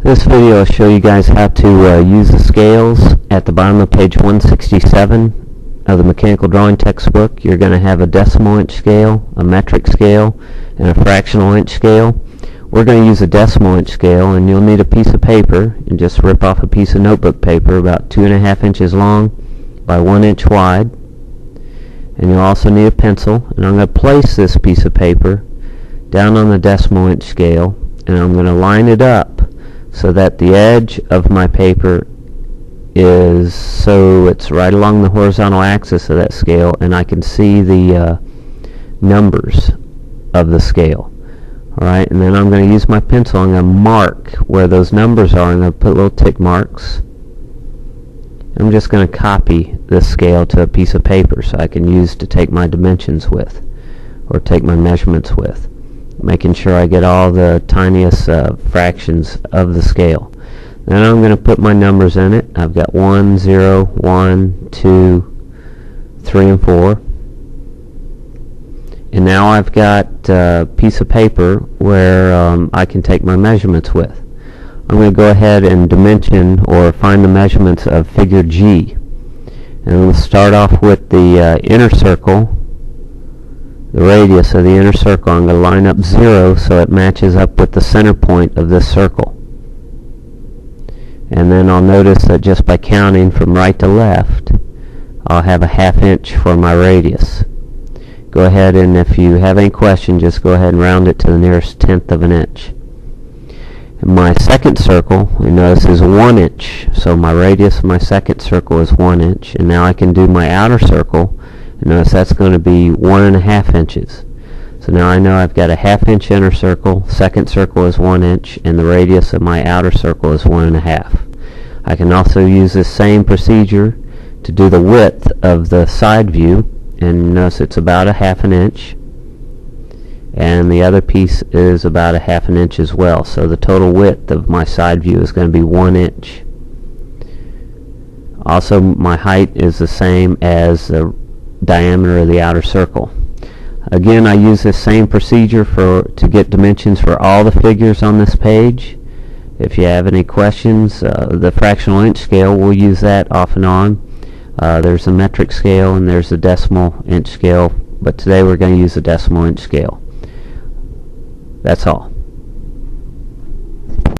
This video will show you guys how to use the scales at the bottom of page 167 of the mechanical drawing textbook. You're going to have a decimal inch scale, a metric scale, and a fractional inch scale. We're going to use a decimal inch scale, and you'll need a piece of paper, and just rip off a piece of notebook paper about 2.5 inches long by 1 inch wide. And you'll also need a pencil, and I'm going to place this piece of paper down on the decimal inch scale, and I'm going to line it up so that the edge of my paper it's right along the horizontal axis of that scale, and I can see the numbers of the scale. Alright, and then I'm going to use my pencil. I'm going to mark where those numbers are. I'm going to put little tick marks. I'm just going to copy this scale to a piece of paper so I can use to take my dimensions with, or take my measurements with, making sure I get all the tiniest fractions of the scale. Then I'm going to put my numbers in it. I've got 1, 0, 1, 2, 3, and 4. And now I've got a piece of paper where I can take my measurements with. I'm going to go ahead and dimension or find the measurements of figure G. And we'll start off with the inner circle. The radius of the inner circle, I'm going to line up 0 so it matches up with the center point of this circle. And then I'll notice that just by counting from right to left, I'll have a 1/2 inch for my radius. Go ahead, and if you have any question, just go ahead and round it to the nearest 1/10 of an inch. And my second circle, you notice, is 1 inch. So my radius of my second circle is 1 inch. And now I can do my outer circle. And notice that's going to be 1.5 inches. So now I know I've got a 1/2 inch inner circle, second circle is 1 inch, and the radius of my outer circle is 1.5. I can also use this same procedure to do the width of the side view, and notice it's about a 1/2 inch, and the other piece is about a 1/2 inch as well. So the total width of my side view is going to be 1 inch. Also, my height is the same as the diameter of the outer circle. Again, I use this same procedure to get dimensions for all the figures on this page. If you have any questions, the fractional inch scale, we'll use that off and on. There's a metric scale and there's a decimal inch scale, but today we're going to use the decimal inch scale. That's all.